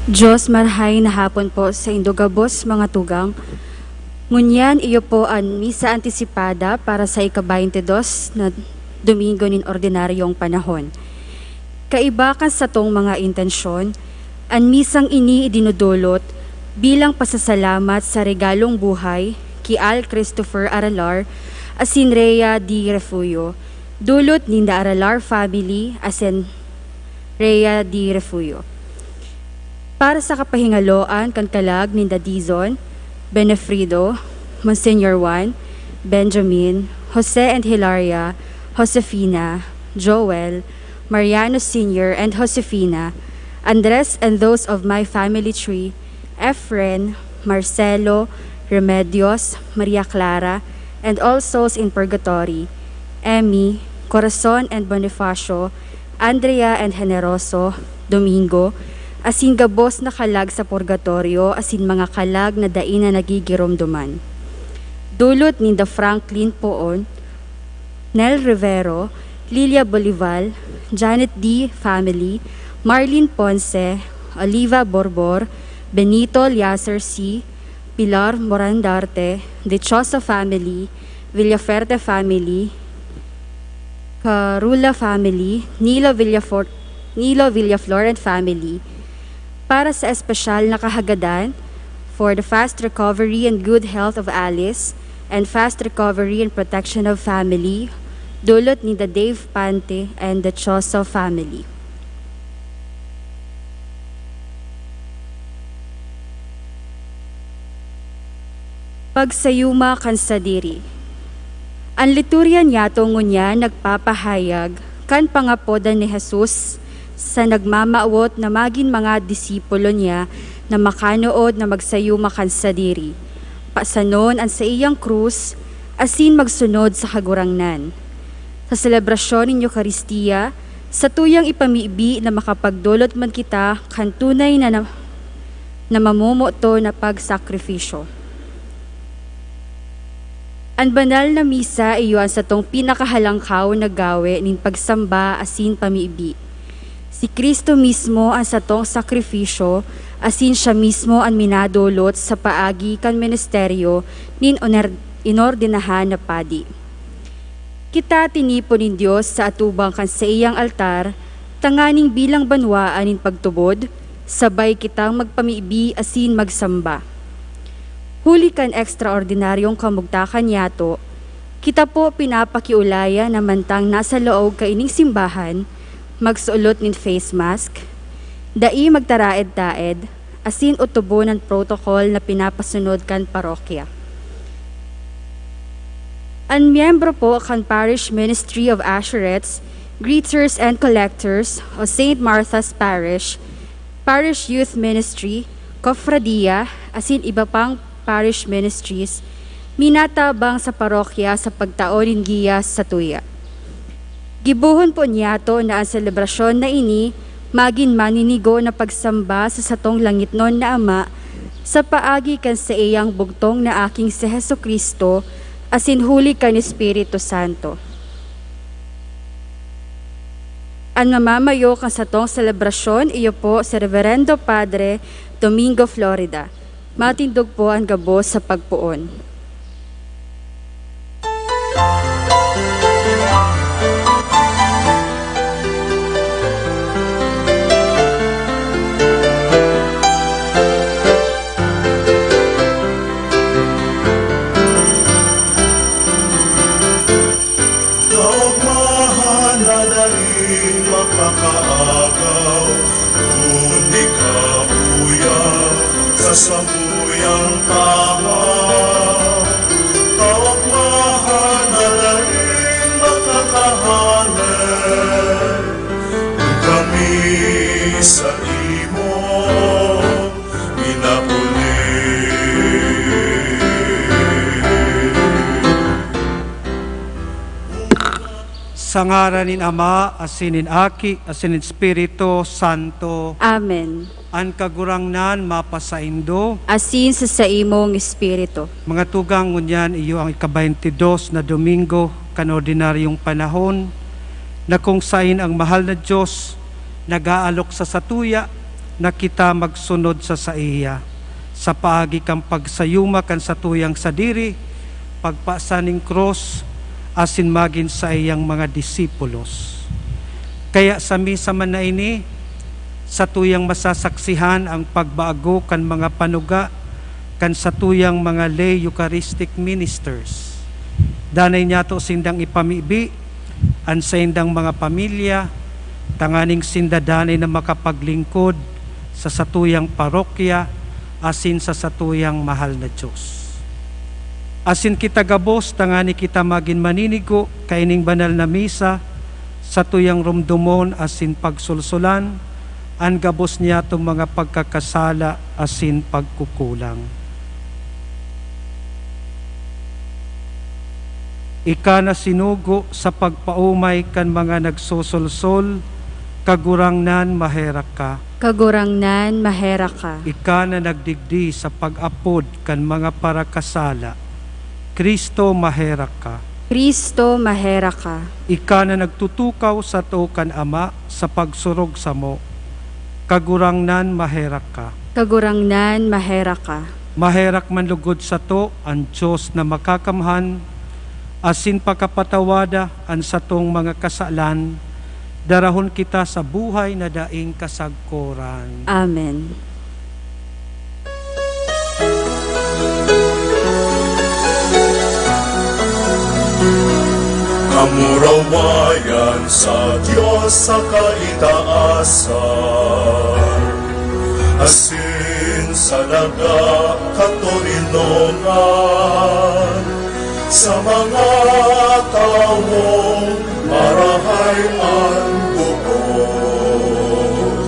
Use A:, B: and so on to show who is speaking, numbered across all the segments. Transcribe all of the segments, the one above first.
A: Diyos marhay na hapon po sa indogabos mga tugang. Ngunyan iyo po ang misa antisipada para sa ika-22 na Domingo nin ordinaryong panahon. Kaiba kan sa tong mga intensyon, ang misang ini idinudulot bilang pasasalamat sa regalong buhay ki Al Christopher Aralar asin Rhea Di Refugio, dulot ni the Aralar family asin Rhea Di Refugio. Para sa kapahingaloan kan kalag ni Dizon, Benefrido, Monsignor Juan, Benjamin, Jose and Hilaria, Josefina, Joel, Mariano Sr. and Josefina, Andres and those of my family tree, Efren, Marcelo, Remedios, Maria Clara, and all souls in purgatory, Emmy, Corazon and Bonifacio, Andrea and Generoso, Domingo, asin gabos na kalag sa purgatorio, asin mga kalag na dain na nagigiromduman. Dulot ni The Franklin Poon, Nel Rivero, Lilia Bolival, Janet D. Family, Marlene Ponce, Oliva Borbor, Benito Liaser C., Pilar Morandarte, Dichosa Family, Villaferte Family, Carula Family, Nilo Villaflor and Family, para sa espesyal na kahagadan for the fast recovery and good health of Alice and fast recovery and protection of family, dulot ni the Dave Pante and the Choso family. Pagsayuma kan sadiri. Ang lituryan yato ngunya nagpapahayag kan pangapodan ni Jesus sa nagmamaawot na maging mga disipulo niya na makanood na magsayuma kan sadiri. Pasanon ang sa iyang krus, asin magsunod sa kagurangnan. Sa selebrasyon ng Eucharistia, sa tuyang ipamiibi na makapagdulot man kita kan tunay na mamumuto na pagsakripisyo. Ang banal na misa iyon sa tong pinakahalangkaw na gawe nin pagsamba asin pamiibi. Si Kristo mismo ang satong sakripisyo, asin siya mismo ang minadulot sa paagi kan ministeryo nin inordinahan na padi. Kita tinipon ni Diyos sa atubang kan sa iyang altar, tanganing bilang banwaan nin pagtubod, sabay kitang magpamiibi asin magsamba. Huli kan ekstraordinaryong kamugtakan yato, kita po pinapakiulaya na mantang nasa loob kaining simbahan, magsuulot nin face mask, dai magtaraed-taed, asin utubo ng protocol na pinapasunod kan parokya. Ang miyembro po kan Parish Ministry of Asherets, Greeters and Collectors o St. Martha's Parish, Parish Youth Ministry, Kofradia, asin iba pang parish ministries, minatabang sa parokya sa pagtaon giya sa tuya. Gibuhon po niyato na ang selebrasyon na ini maging maninigo na pagsamba sa satong langitnon na Ama sa paagi kan sa iyang bugtong na aking si Jesucristo asin huli kan Espiritu Santo. Ang mamamayo kan satong selebrasyon iyo po si Reverendo Padre Domingo Florida. Matindog po ang gabos sa pagpuon.
B: Makakaagaw, kundi ka uya sa sambuyang tahaw. Tawag mahanaling makakahanan, kami sa imo pinapuli.
C: Sa ngaran nin Ama, asin nin Aki, asin nin Espiritu Santo.
A: Amen.
C: An kagurangnan mapasaindo.
A: Asin sa imong espiritu.
C: Mga tugang ngunyan iyo ang ika-22 na Domingo kan ordinaryong panahon na kung sain ang mahal na Diyos nag-aalok sa satuya na kita magsunod sa iya. Sa paagi kang pagsayuma kan sa tuyang sadiri, pagpasaning cross, asin magin sa iyang mga disipulos. Kaya sa misa man na ini, sa tuyang masasaksihan ang pagbago kan mga panuga, kan sa tuyang mga lay Eucharistic ministers. Danay niya to sindang ipamibi, an sa indang mga pamilya, tanganing sindadanay na makapaglingkod sa satuyang parokya, asin sa satuyang mahal na Diyos. Asin kita gabos, tangani kita magin maninigo, kaining banal na misa, sa tuyang rumdumon asin pagsulsulan, an gabos niya itong mga pagkakasala asin pagkukulang. Ika na sinugo sa pagpaumay kan mga nagsusulsol, kagurangnan maherak ka.
A: Kagurangnan mahera ka.
C: Ika na nagdigdi sa pag-apod kan mga parakasala, Kristo maherak ka.
A: Kristo mahera ka.
C: Ika na nagtutukaw sa to kan Ama sa pagsurog sa mo, kagurangnan maherak ka.
A: Kagurangnan mahera ka.
C: Maherak man lugod sa to ang Diyos na makakamhan, asin pagkapatawada ang satong mga kasalan, darahon kita sa buhay na daing kasagkoran.
A: Amen.
B: Kamurawayan sa Diyos sa kaitaasan, asin sa daga katolinongan, sa mga taong marahay ang buod.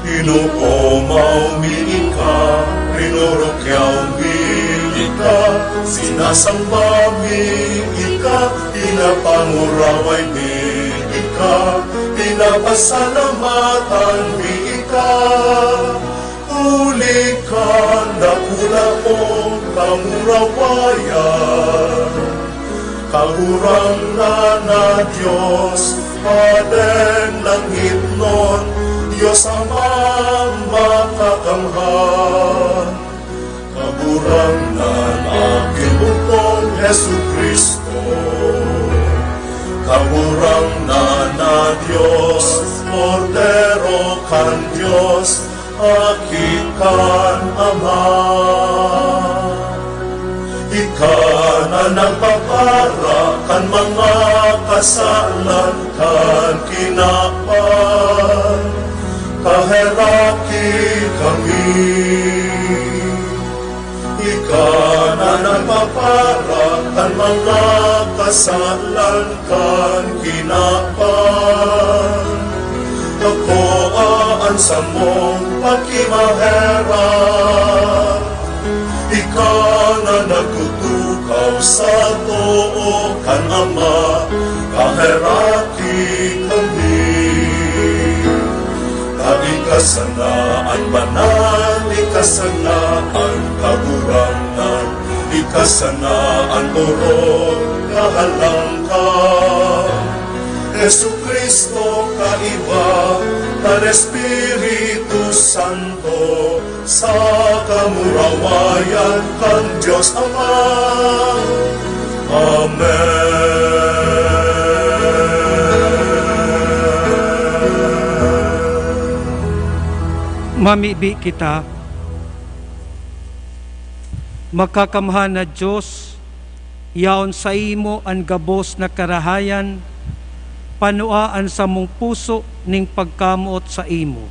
B: Inuumaw mi ika, rinurukyaw mi ika, sinasamba mi ika, pinapanguraway mi ika, pinapasalamatan mi ika. Huli ka na kulaong kamurawayan, kahurang na Diyos, Padeng langit nun, Diyos Amang makakamhan. Kahurang na aking butong Jesu Kristo, kahurang na Diyos, Cordero kan Diyos, akikan Ama. Ika na nagpapara kan mga kasalan kan kinapan, kaheraki kami. Ika na nagpapara kan mga kasalan kan kinapan, kakoaan sa mong pagkimaheran. Ika na nagtutukaw sa too kan Ama, kaheraki kami. Ikasanaan banal, ikasanaan kagurangan, ikasanaan turong kahalangkan. Jesu Kristo kaiba, kan Espiritu Santo, sa kamurawayan kan Diyos Ama.
C: Mamibi kita, makakamhan na Diyos, yaon sa imo ang gabos na karahayan, panuaan sa mong puso ning pagkamuot sa imo.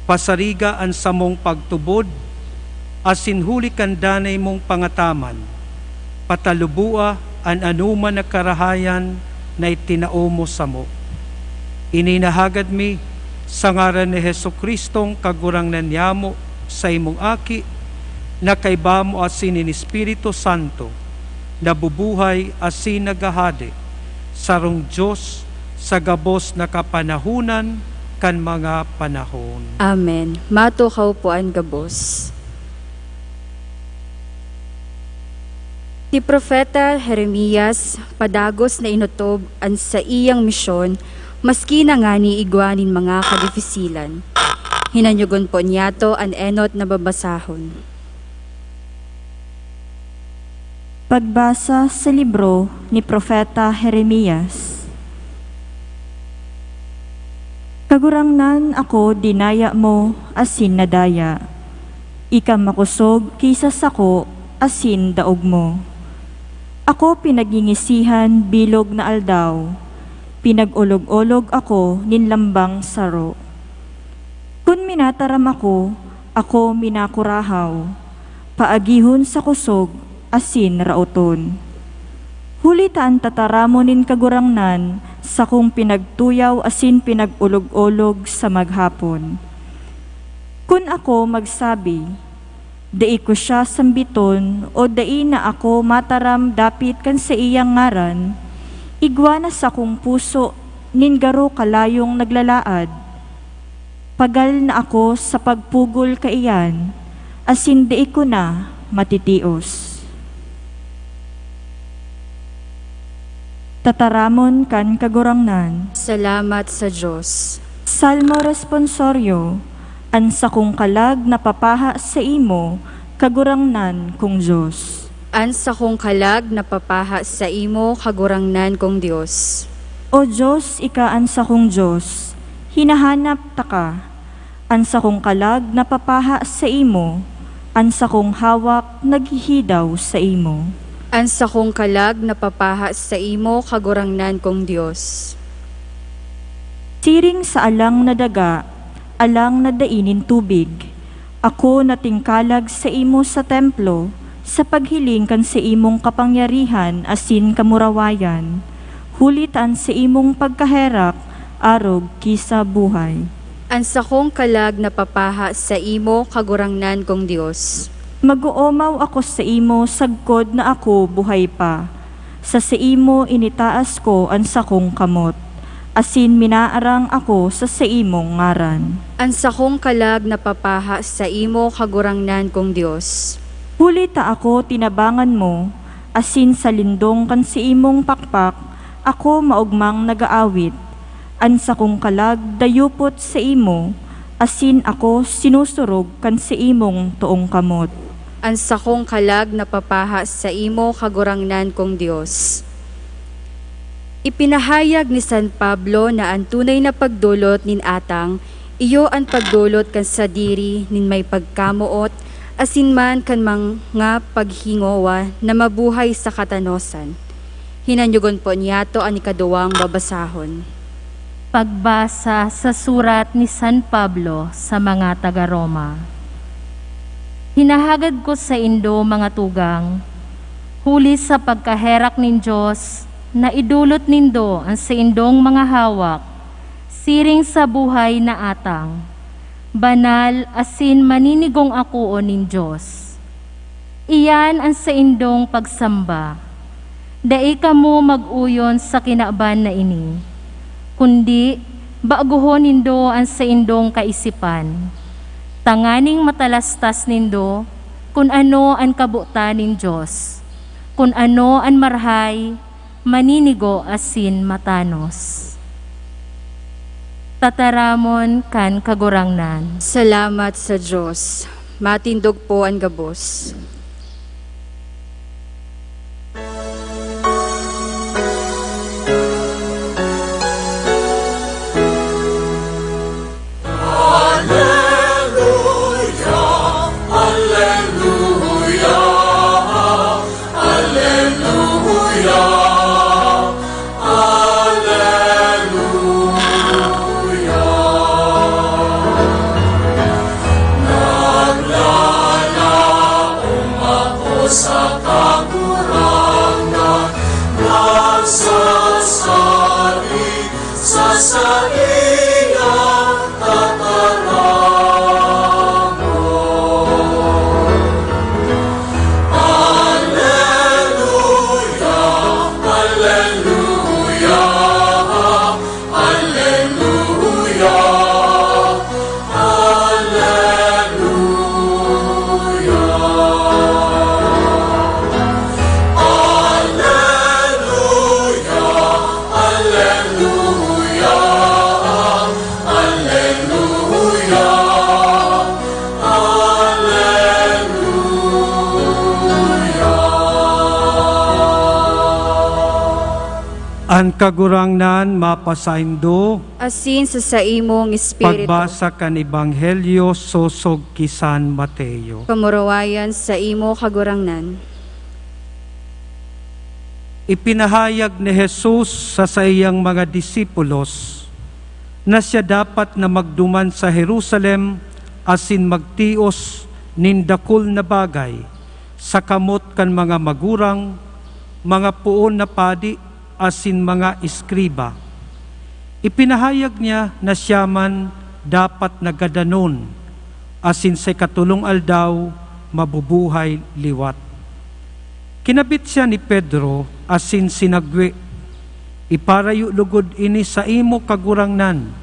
C: Pasariga ang sa mong pagtubod, asin huli kan danay mong pangataman, patalubua ang anuman na karahayan na itinao mo sa mo. Ininahagad mi, sa ngaran ni Hesu Kristong kagurangnan niyamo sa imong aki, na kaibamo asin ni Espiritu Santo, nabubuhay asin nagahade, sarong Diyos sa gabos na kapanahunan kan mga panahon.
A: Amen. Matukaw po ang gabos. Si Propeta Jeremias, padagos na inutob ang sa iyang misyon, maski na nga ni igwanin mga kadifisilan. Hinanyugon po niyato an enot na babasahon.
D: Pagbasa sa libro ni Propeta Jeremias. Kagurangnan ako dinaya mo asin nadaya. Ika makusog kisa sako asin daog mo. Ako pinagingisihan bilog na aldaw. Pinag-ulog-ulog ako ninlambang saro. Kun minataram ako minakurahaw. Paagihon sa kusog asin rauton. Hulitaan tataramonin kagurangnan sa kung pinagtuyaw asin pinag-ulog-ulog sa maghapon. Kun ako magsabi, dai ko siya sambiton o dai na ako mataram dapit kan sa iyang ngaran, igwana sa kung puso ningaro kalayong naglalaad. Pagal na ako sa pagpugol kaiyan, asin dai ko na matitios. Tataramon kan kagurangnan.
A: Salamat sa Diyos.
D: Salmo responsoryo. Ansa kong kalag na papaha sa imo, kagurangnan kong Diyos.
A: Ansa kong kalag na papaha sa imo, kagurangnan kong Diyos.
D: O Diyos, ika ansa kong Diyos, hinahanap ta ka. Ansa kong kalag na papaha sa imo, ansa kong hawak naghihidaw sa imo.
A: Ansa kong kalag na papaha sa imo, kagurangnan kong Diyos.
D: Siring sa alang na daga, alang na dainin tubig. Ako natingkalag sa imo sa templo, sa paghiling kan sa imong kapangyarihan asin kamurawayan. Hulitan sa imong pagkaherak, arog kisa buhay.
A: Ansa kong kalag na papaha sa imo, kagurangnan kong Diyos.
D: Mag-uumaw ako sa imo sagkod na ako buhay pa. Sa imo initaas ko ang sakong kamot. Asin minaarang ako sa imong ngaran.
A: Ansa kong kalag na papaha sa imo, kagurangnan kong Diyos.
D: Huli ta ako tinabangan mo, asin sa lindong kan si imong pakpak, ako maugmang nagaawit. Ansa kong kalag dayupot sa imo, asin ako sinusurog kan si imong tuong kamot.
A: Ansa kong kalag na papaha sa imo, kagurangnan kong Diyos. Ipinahayag ni San Pablo na ang tunay na pagdulot nin atang, iyo ang pagdulot kan sa diri nin may pagkamuot, asin man kan mga paghingowa na mabuhay sa katanosan. Hinanyugon po niyato ang ikaduwang babasahon.
E: Pagbasa sa surat ni San Pablo sa mga taga-Roma. Hinahagad ko sa indo mga tugang, huli sa pagkaherak nin Diyos, na idulot nindo ang sa indong mga hawak, siring sa buhay na atang, banal asin maninigong ako o nin Diyos. Iyan ang sa indong pagsamba, dai kamo mag-uyon sa kinaaban na ini, kundi baaguhon nindo ang sa indong kaisipan. Tanganing matalastas nindo kung ano ang kabutan nin Diyos, kung ano ang marhay, maninigo asin matanos. Tataramon kan kagurangnan.
A: Salamat sa Diyos. Matindog po ang gabos.
C: An kagurangnan mapasaindo,
A: asin sa imong espiritu.
C: pagbasa kan Ebanghelyo sosog kisan Mateo.
A: Kamurawayan sa imo kagurangnan.
C: Ipinahayag ni Jesus sa iyang mga disipulos na siya dapat na magduman sa Jerusalem asin magtios nin dakul na bagay sa kamot kan mga magurang, mga puon na padi asin mga iskriba. Ipinahayag niya na siya man dapat nagadanon asin sa katulong aldaw mabubuhay liwat. Kinabit siya ni Pedro asin sinagwi, iparayo lugod ini sa imo kagurangnan,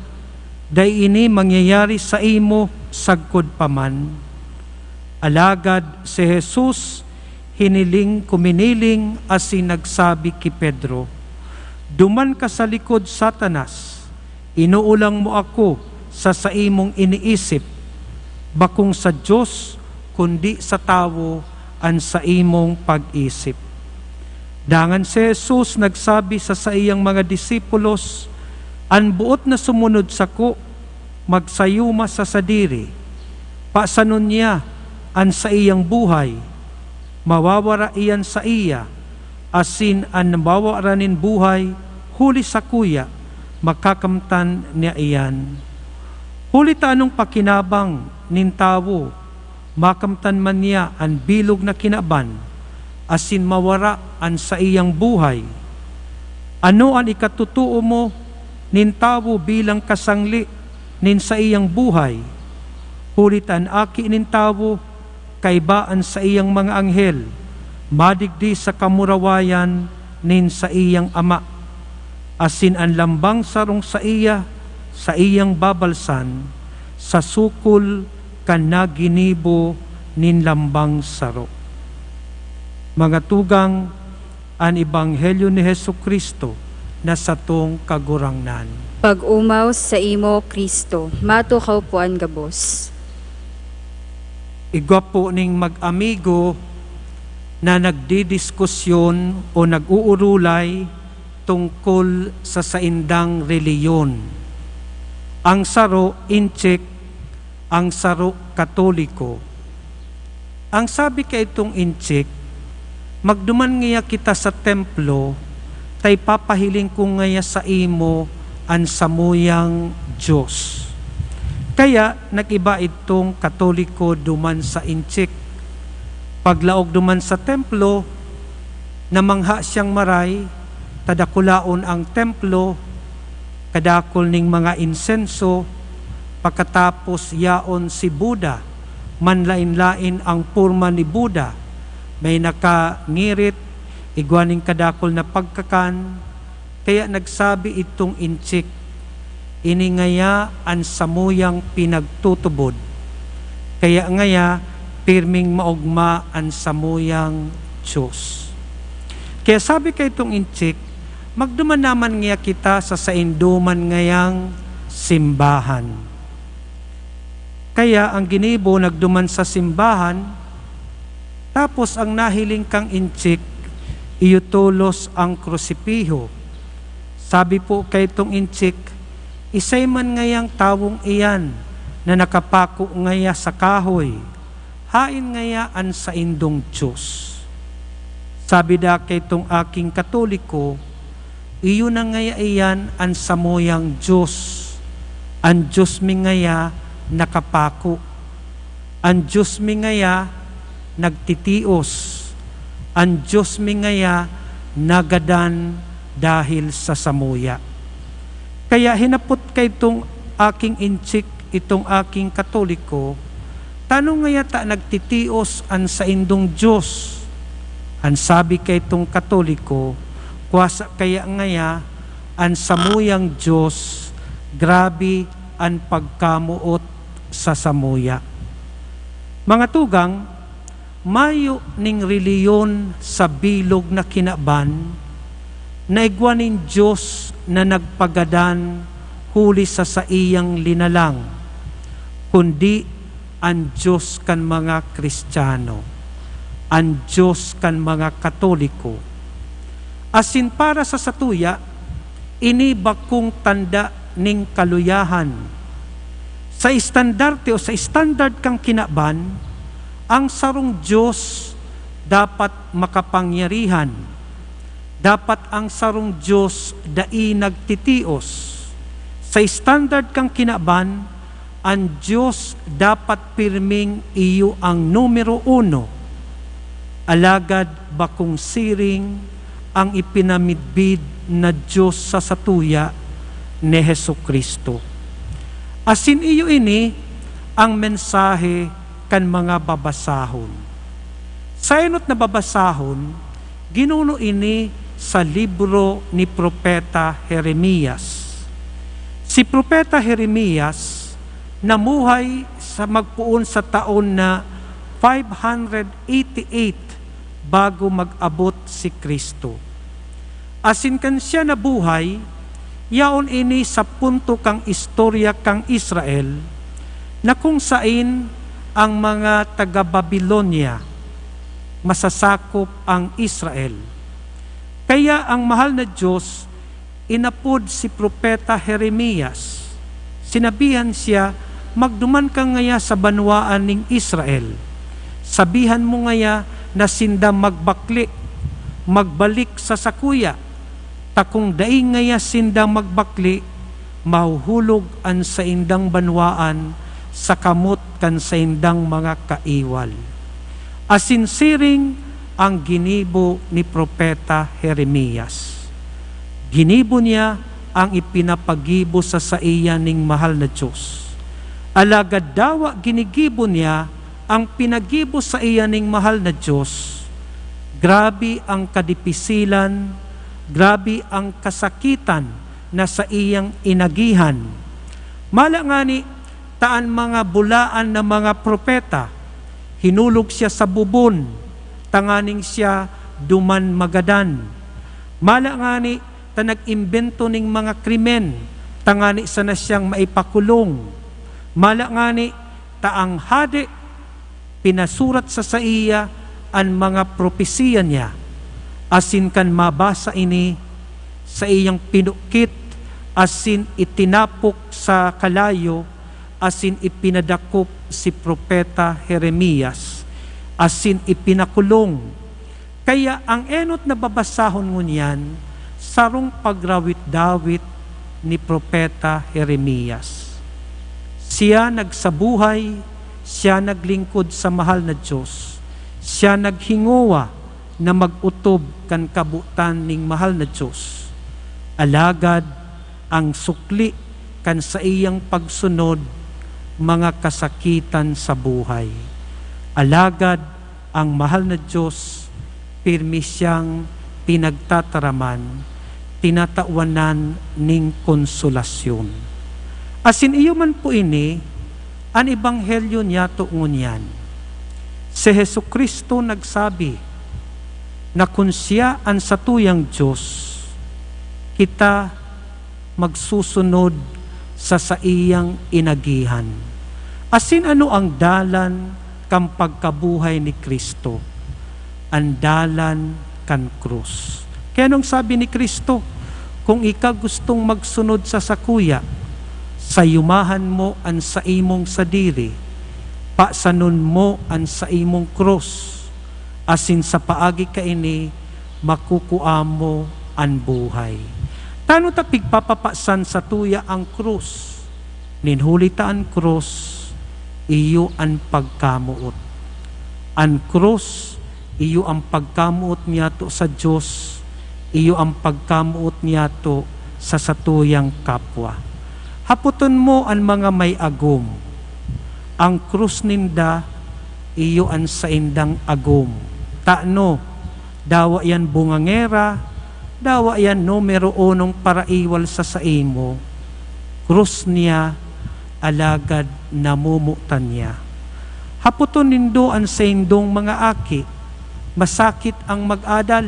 C: day ini mangyayari sa imo sagkod paman. Alagad si Jesus hiniling kuminiling asin nagsabi ki Pedro, duman ka sa likod, Satanas, inuulang mo ako sa imong iniisip, bakong sa Diyos kundi sa tawo an sa imong pag-isip. Dangan si Jesus nagsabi sa iyang mga disipulos, an buot na sumunod sako, magsayuma sa sadiri, pasanon niya an sa iyang buhay, mawawara iyan sa iya, asin an mawawaranin buhay, huli sa kuya, makakamtan niya iyan. Huli tanong pakinabang nin tawo, makamtan man niya an bilog na kinaban, asin mawara an sa iyang buhay. Ano ang ikatutuo mo nin tawo bilang kasangli nin sa iyang buhay? Hulit an aki nin tawo kaibaan sa iyang mga anghel, madigdi sa kamurawayan nin sa iyang ama, asin ang lambang sarong sa iyang babalsan, sa sukol kan naginibo nin lambang saro. Mga tugang, an Ebanghelyo ni Jesucristo na satong kagurangnan.
A: Pag-umaw sa imo, Kristo, matukaw po ang gabos.
C: Igwa po ning mag-amigo na nagdidiskusyon o nag-uurulay tungkol sa saindang reliyon. Ang saro inchik, ang saro katoliko. Ang sabi kay itong inchik, magduman ngaya kita sa templo, tay papahiling ko ngaya sa imo ang samuyang Diyos. Kaya nagiba itong katoliko duman sa inchik. Paglaog duman sa templo, namangha siyang maray, tadakulaon ang templo, kadakol ning mga insenso, pagkatapos yaon si Buddha, manlain-lain ang purma ni Buddha, may nakangirit, igwaning kadakol na pagkakan, kaya nagsabi itong inchik, ini ngaya ang samuyang pinagtutubod, kaya ngaya pirming maugma ang samuyang Diyos. Kaya sabi kay itong inchik, magduman naman ngaya kita sa sainduman ngayang simbahan. Kaya ang ginibo nagduman sa simbahan, tapos ang nahiling kang inchik, iyutulos ang krusipiho. Sabi po kay itong inchik, isay man ngayang tawong iyan na nakapako ngaya sa kahoy, hain ngayaan sa indong Diyos. Sabi da kay itong aking katoliko, iyo na ngaya iyan ang samuyang Diyos. Ang Diyos mi ngaya nakapako. Ang Diyos mi ngaya nagtitios. Ang Diyos mi ngaya nagadan dahil sa samuya. Kaya hinapot kay itong aking inchik, itong aking katoliko, tanong ngaya ta nagtitios an sa indong Diyos. Ang sabi kay itong katoliko, kuwasa kaya ngaya ang samuyang Diyos, grabe ang pagkamuot sa samuya. Mga tugang, mayo ning reliyon sa bilog na kinaban, naigwanin Diyos na nagpagadan huli sa iyang linalang, kundi ang Diyos kan mga Kristiyano, ang Diyos kan mga Katoliko. Asin para sa satuya, ini bakong tanda ning kaluyahan. Sa estandarte o sa standard kang kinaban, ang sarong Diyos dapat makapangyarihan. Dapat ang sarong Diyos dai nagtitios. Sa standard kang kinaban, ang Diyos dapat pirming iyo ang numero 1. Alagad bakong siring ang ipinamidbid na Diyos sa satuya ni Hesukristo. Asin iyo ini ang mensahe kan mga babasahon. Sa enot na babasahon, ginuno ini sa libro ni Propeta Jeremias. Si Propeta Jeremias namuhay sa magpuon sa taon na 588 bago mag-abot si Kristo. Asin kan siya nabuhay, yaon ini sa punto kang istorya kang Israel, na kung sain ang mga taga-Babilonia masasakop ang Israel. Kaya ang mahal na Diyos, inapod si Propeta Jeremias. Sinabihan siya, magduman ka ngaya sa banwaan ning Israel. Sabihan mo ngaya na sinda magbalik sa sakuya. Takong daing ngaya sinda magbakli, mahuhulog an sa indang banwaan sa kamot kan sa indang mga kaiwal. Asinsiring ang ginibo ni Propeta Jeremias. Ginibo niya ang ipinapagibo sa saiya ning mahal na Diyos. Alagad dawa ginigibo niya ang pinagibo sa iya ning mahal na Diyos. Grabe ang kadipisilan, grabe ang kasakitan na sa iyang inagihan. Mala nga ni taan mga bulaan na mga propeta, hinulog siya sa bubon, tanganing siya duman magadan. Mala nga ni nag-imbento ning mga krimen, tangani sana siyang maipakulong. Mala nga ni taang hade, pinasurat sa saiya ang mga propesiya niya. Asin kan mabasa ini sa iyang pinukit, asin itinapok sa kalayo, asin ipinadakop si Propeta Jeremias, asin ipinakulong. Kaya ang enot na babasahon ngunyan, sarong pagrawit-dawit ni Propeta Jeremias. Siya nagsabuhay, siya naglingkod sa mahal na Diyos, siya naghinguwa na mag-utob kan kabutan ning mahal na Diyos. Alagad ang sukli kan sa iyang pagsunod, mga kasakitan sa buhay. Alagad ang mahal na Diyos, pirmi siyang pinagtataraman, tinatawanan ning konsolasyon. Asin iyo man po ini, ang ebanghelyo niya tuungan. Si Hesukristo nagsabi, na kung siya ang satuyang Diyos, kita magsusunod sa saiyang inagihan. Asin ano ang dalan kang pagkabuhay ni Kristo? Ang dalan kan krus. Kaya nung sabi ni Kristo, kung ika gustong magsunod sa sakuya, sayumahan mo ang sa imong sadiri, pasanon mo ang sa imong krus, asin sa paagi ka ini, makukuha mo ang buhay. Tano ta pigpapapasan sa tuya ang krus? Ninhulita ang krus, iyo ang pagkamuot. Ang krus, iyo ang pagkamuot niya to sa Diyos, iyo ang pagkamuot niya to sa satuyang kapwa. Haputon mo ang mga may agom. Ang krus ninda, iyo ang sa indang agom. Taano, dawa yan bungangera, dawa yan numero 1 paraiwal sa saimo. Krus niya, alagad namumutan niya. Haputon nindo ang sa indong mga aki, masakit ang mag-adal,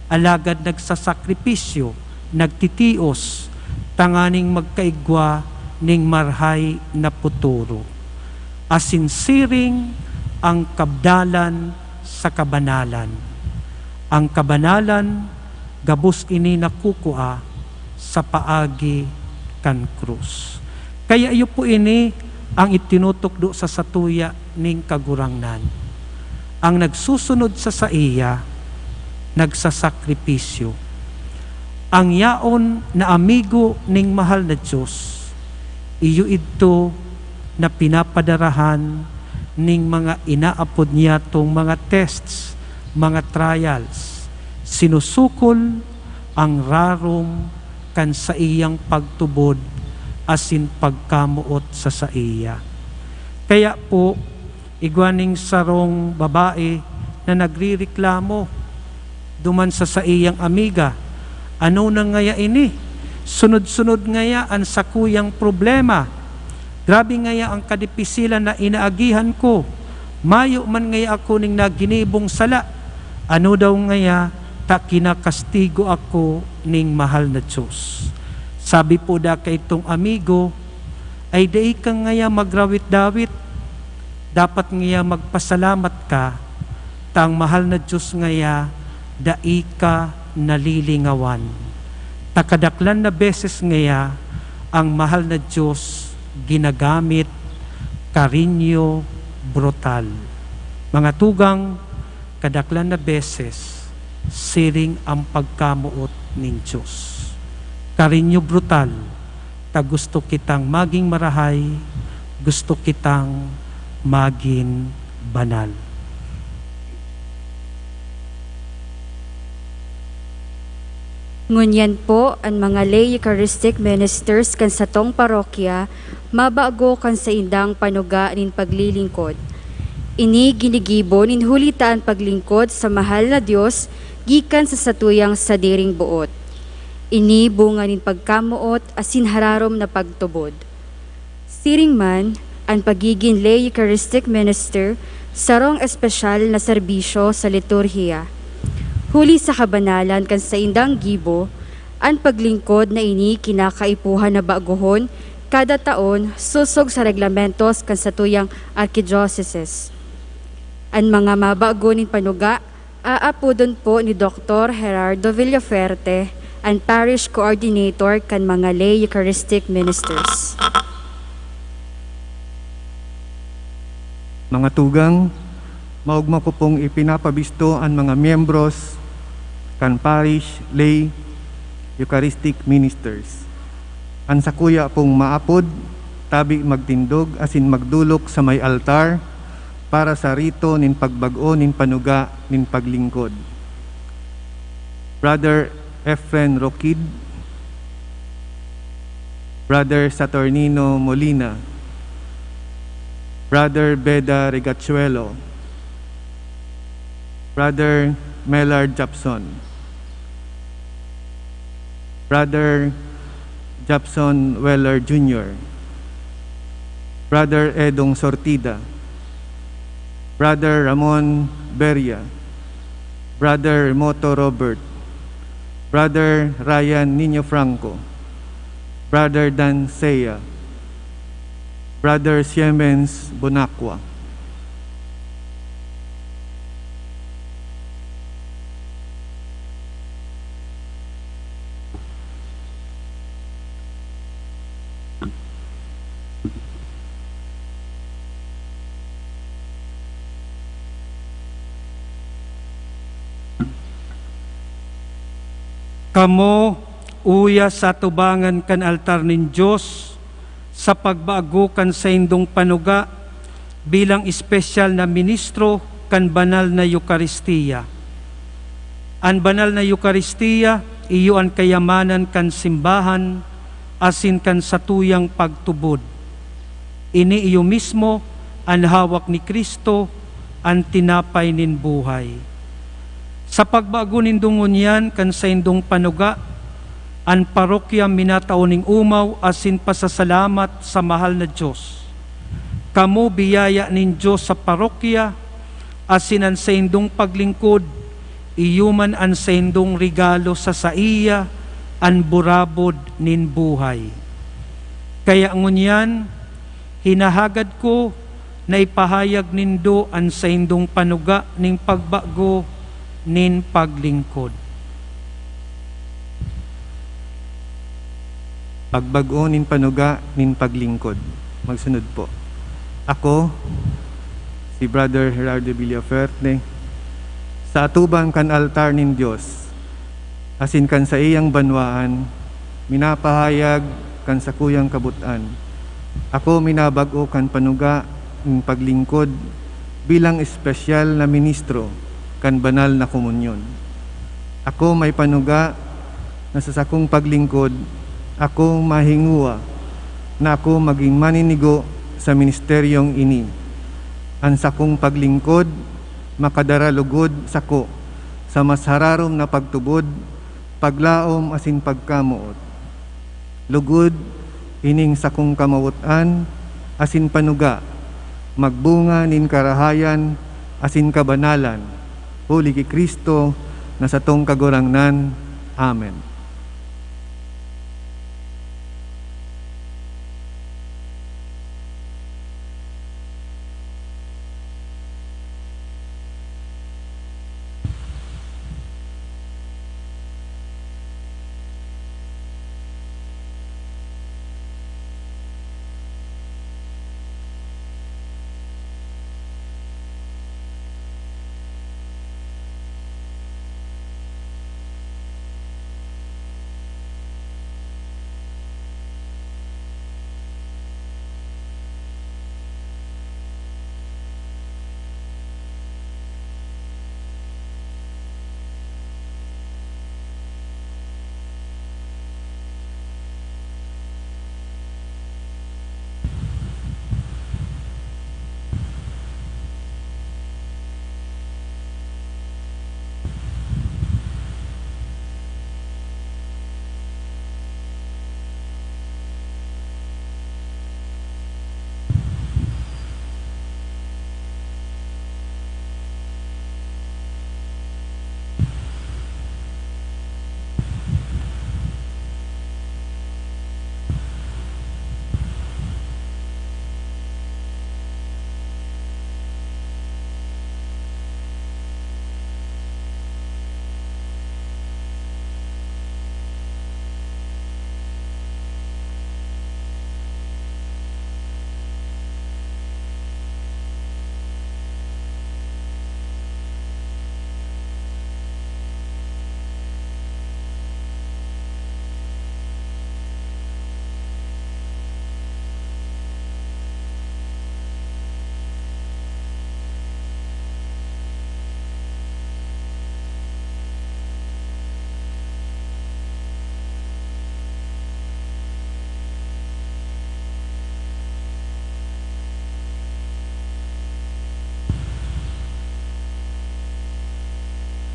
C: alagad nagsasakripisyo, nagtitios, tanganing magkaigwa ning marhay na puturo. Asinsiring ang kabdalan sa kabanalan. Ang kabanalan, gabos ini nakukua, sa paagi kan krus. Kaya iyo po ini ang itinutok do sa satuya ning kagurangnan. Ang nagsusunod sa iya, nagsasakripisyo. Ang yaon na amigo ning mahal na Diyos, iyo ito na pinapadarahan ning mga inaapod niya tong mga tests, mga trials. Sinusukol ang rarom kan sa iyang pagtubod asin pagkamuot sa iya. Kaya po, igwaning sarong babae na nagrireklamo duman sa iyang amiga, ano na ngaya ini? Sunod-sunod ngaya ang sakuyang problema. Grabe ngaya ang kadipisilan na inaagihan ko. Mayo man ngaya ako ning naginibong sala. Ano daw ngaya ta kinakastigo ako ning mahal na Diyos. Sabi po da kay itong amigo, ay dai ka ngaya magrawit-dawit. Dapat ngaya magpasalamat ka, tang mahal na Diyos ngaya, dai ka nalilingawan. Takadaklan na beses ngaya, ang mahal na Diyos ginagamit karinyo brutal. Mga tugang, kadaklan na beses, siring ang pagkamuot ning Diyos. Karinyo brutal, ta gusto kitang maging marahay, gusto kitang maging banal.
A: Ngunyan po ang mga lay Eucharistic ministers kan sa tong parokya, mabago kan sa indang panuga nin paglilingkod. Ini ginigibo nin hulitaan paglingkod sa mahal na Dios gikan sa satuyang sadiring buot. Ini bunga nin pagkamuot asin hararom na pagtubod. Siring man, ang pagiging lay Eucharistic minister sarong espesyal na serbisyo sa liturhiya. Huli sa kabanalan kan sa indang gibo, ang paglingkod na ini kinakaipuhan na baguhon kada taon susog sa reglamentos kan sa tuyang archidioceses. Ang mga mabago nin panuga, aapodon po ni Dr. Gerardo Villaferte, ang parish coordinator kan mga lay Eucharistic ministers.
F: Mga tugang, maugma ko pong ipinapabisto ang mga miyembros kan parish lay Eucharistic ministers. Ang sakuya pong maapod, tabi magtindog asin magdulok sa may altar para sa rito nin pagbago nin panuga nin paglingkod. Brother Efren Roquid, Brother Saturnino Molina, Brother Beda Regachuelo, Brother Mellard Japson, Brother Japson Weller Jr., Brother Edong Sortida, Brother Ramon Beria, Brother Moto Robert, Brother Ryan Nino Franco, Brother Dan Seya, Brother Siemens Bonacqua.
C: Kamo uya sa tubangan kan altar nin Diyos sa pagbago kan sa indong panuga bilang espesyal na ministro kan banal na Eukaristiya. Ang banal na Eukaristiya, iyo ang kayamanan kan simbahan asin kan satuyang pagtubod. Ini iyo mismo ang hawak ni Kristo, ang tinapay nin buhay. Sa pagbago nindong unyan kan sa indong panuga, ang parokya minataoning umaw asin pasasalamat sa mahal na Diyos. Kamo biyaya nin Diyos sa parokya, asin ang sa indong paglingkod, iyuman ang sa indong regalo sa iya, ang burabod nin buhay. Kaya ngunyan, hinahagad ko na ipahayag nindo ang sa indong panuga ning pagbago nin paglingkod.
F: Pagbag-o nin panuga nin paglingkod. Magsunod po. Ako, si Brother Gerardo Villaferte, sa atubang kan altar nin Dios, asin kan sa iyang banwaan, minapahayag kan sa kuyang kabutan. Ako minabag-o kan panuga nin paglingkod bilang espesyal na ministro kan banal na komunyon. Ako may panuga na sa sakong paglingkod, ako mahinguwa na ako maging maninigo sa ministeryong ini. Ang sakong paglingkod, makadaralugod sako sa mas hararom na pagtubod, paglaom asin pagkamuot. Lugod, ining sakong kamawutan, asin panuga, magbunga nin karahayan, asin kabanalan, huli ki Kristo, na sa tong kagurangnan. Amen.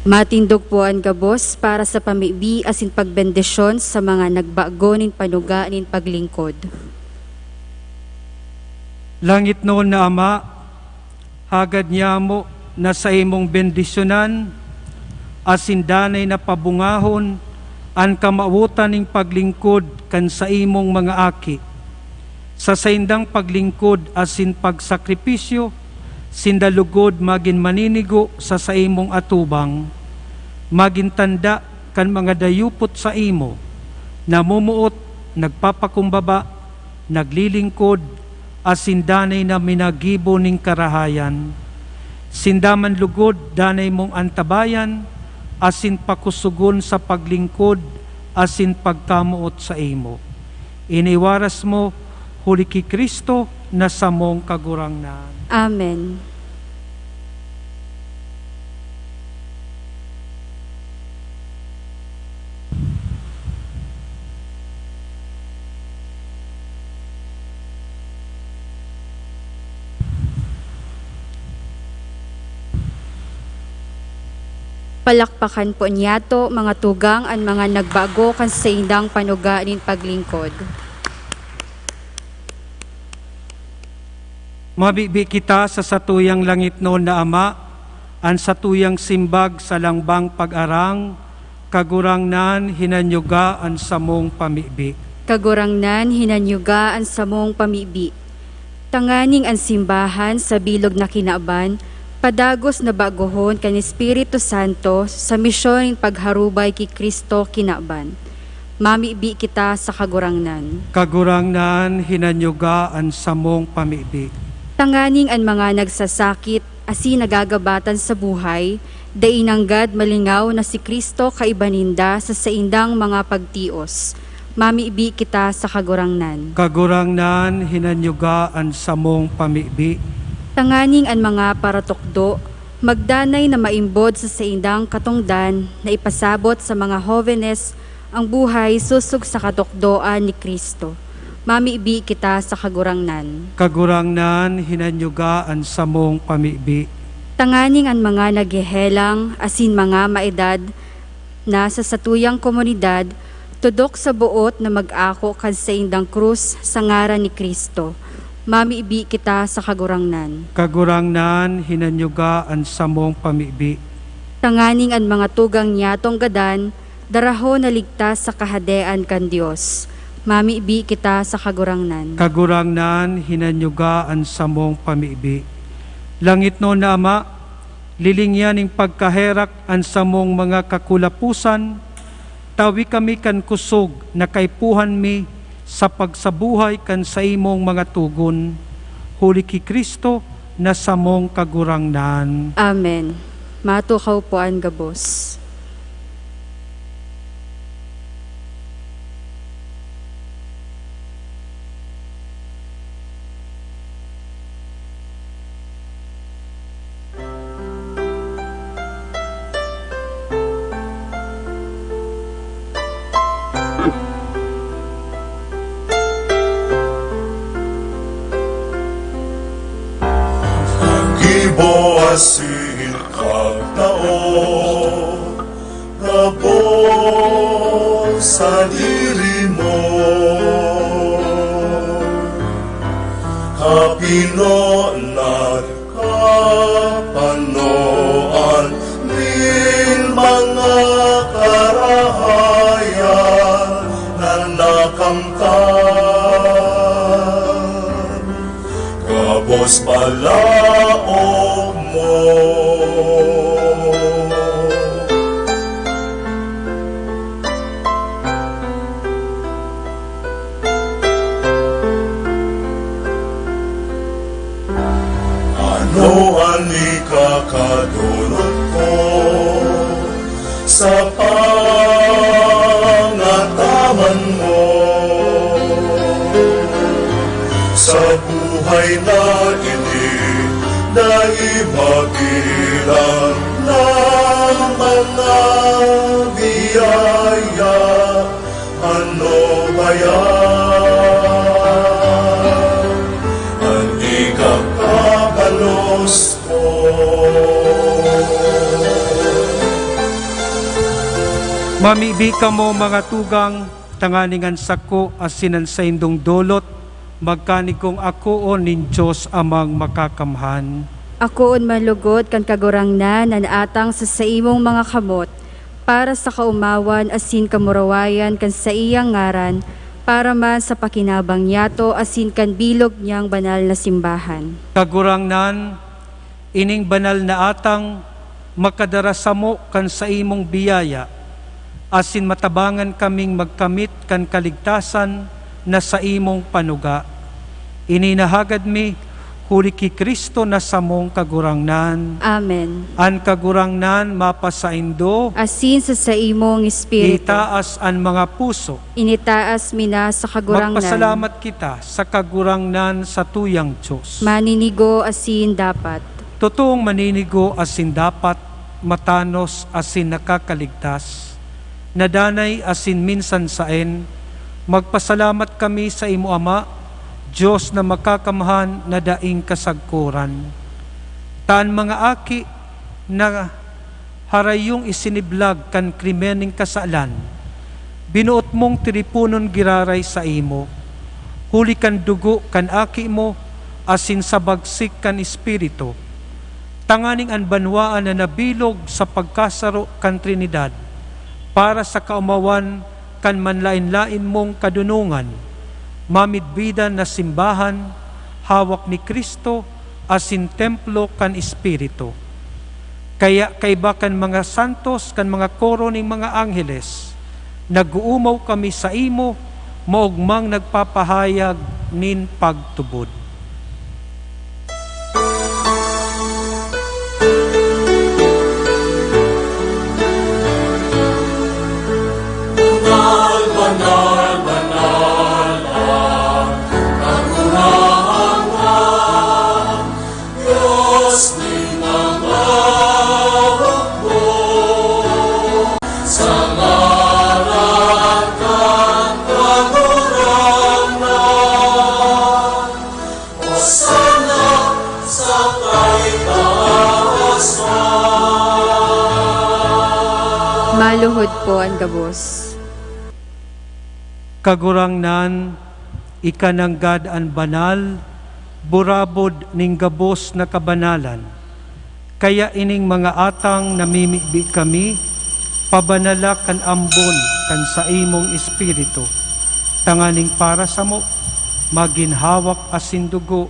A: Matindog po ang gabos para sa pamibi asin pagbendisyon sa mga nagbago nin panuga nin paglingkod.
C: Langit noon na Ama, hagad niya mo na sa imong bendisyonan, asin danay na pabungahon, ang kamautan ning paglingkod kan sa imong mga aki. Sa saindang paglingkod asin pagsakripisyo, sindalugod magin maninigo sa imong atubang, magin tanda kan mga dayupot sa imo, namumuot, nagpapakumbaba, naglilingkod, asin danay na minagibo ning karahayan. Sindaman lugod, danay mong antabayan, asin pakusugon sa paglingkod, asin pagkamuot sa imo. Iniwaras mo, huli ki Kristo, na sa mong kagurangnan.
A: Amen. Palakpakan po niyato mga tugang ang mga nagbago kan sa indang panuga nin paglingkod.
C: Mabibi kita sa satuyang langit noon na Ama, ang satuyang simbag sa langbang pag-arang, kagurangnan hinanyuga ang samong pamibi.
A: Kagurangnan hinanyuga ang samong pamibi. Tanganing ang simbahan sa bilog na kinaaban, padagos na bagohon kan Espiritu Santo sa misyon pagharubay ki Kristo kinaaban. mamibi kita sa kagurangnan.
C: Kagurangnan hinanyugaan sa mong pamibi.
A: Tanganing ang mga nagsasakit, asin nagagabatan sa buhay, dainanggad malingaw na si Kristo kaibaninda sa saindang mga pagtios. Mamibi kita sa kagurangnan.
C: Kagurangnan hinanyugaan sa mong pamibi.
A: Tanganing ang mga paratukdo, magdanay na maimbod sa saindang katungdan na ipasabot sa mga hovenes ang buhay susog sa katukdoan ni Kristo. Mamibi kita sa kagurangnan.
C: Kagurangnan hinanyugaan sa mong pamibi.
A: Tanganing ang mga naghehelang, asin mga maedad, na sa satuyang komunidad, tudok sa buot na mag-ako kan sa indang krus sa ngaran ni Kristo. Mamibi kita sa kagurangnan.
C: Kagurangnan hinanyugaan sa mong pamibi.
A: Tanganing ang mga tugang niyatong gadan, daraho na ligtas sa kahadean kan Dios. Mamibi kita sa kagurangnan.
C: Kagurangnan hinanyugaan sa mong pamibi. Langit no na Ama, lilingyaning pagkaherak an sa mong mga kakulapusan, tawi kami kan kusog na kaipuhan mi sa pagsabuhay kan sa imong mga tugon, huli ki Kristo na sa mong kagurangnan.
A: Amen. Matukaw po ang gabos.
B: Iboasin kagtao, Rabo sa diri mo. Kapinoan kapanoan din mga karahayan na nakamtan. Kabos palaog mo. Ano ang ikakadulot ko sa pangataman mo? Sa buhay na ini, naimagilan ng mga biyaya. Ano ba yan? Ang ikakabalos ko.
C: Mamibi ka mo mga tugang, tanganingan sako asinan sa indong dolot, magkanikong ako o nin Diyos amang makakamhan.
A: Ako on malugod kan kagurangnan nan atang sa saimong mga kamot, para sa kaumawan asin kamurawayan kan sa iyang ngaran, para man sa pakinabang yato asin kan bilog niyang banal na simbahan.
C: Kagurangnan, ining banal na atang makadarasamo kan sa imong biyaya, asin matabangan kaming magkamit kan kaligtasan na sa imong panuga. Ininahagad mi, huli ki Kristo na sa mong kagurangnan.
A: Amen.
C: An kagurangnan mapasaindo,
A: Asin sa saimong espiritu,
C: itaas an mga puso.
A: initaas mina sa kagurangnan.
C: Magpasalamat kita sa kagurangnan sa tuyang Diyos.
A: Maninigo asin dapat.
C: Totoong maninigo asin dapat, matanos asin nakakaligtas. Nadanay asin minsan saen, magpasalamat kami sa imo Ama, Diyos na makakamhan na daing kasagkuran. Taan mga aki na harayong isiniblag kan krimening kasalan, binuot mong tiripunon giraray sa imo, huli kan dugo kan aki mo, asin sa bagsik kan espiritu, tanganing ang banwaan na nabilog sa pagkasaro kan Trinidad, para sa kaumawan kan manlain-lain mong kadunungan, mamidbidan na simbahan, hawak ni Kristo, asin templo kan Espiritu. Kaya kaiba kan mga santos, kan mga koro ning mga angheles, Naguumaw kami sa imo, maugmang nagpapahayag nin pagtubod.
B: Banal, banal, banal ang kagurangan, Diyos ni mga hukbo, sa ngalan kang kagurangan, Hosana sa kaitaasan.
A: Maluhod po ang gabos.
C: Kagurangnan, ikananggad an banal, burabod ning gabos na kabanalan. Kaya ining mga atang namimigbi kami, pabanala kan ambon kan sa imong espiritu. Tanganing para sa mo, maginhawak asin dugo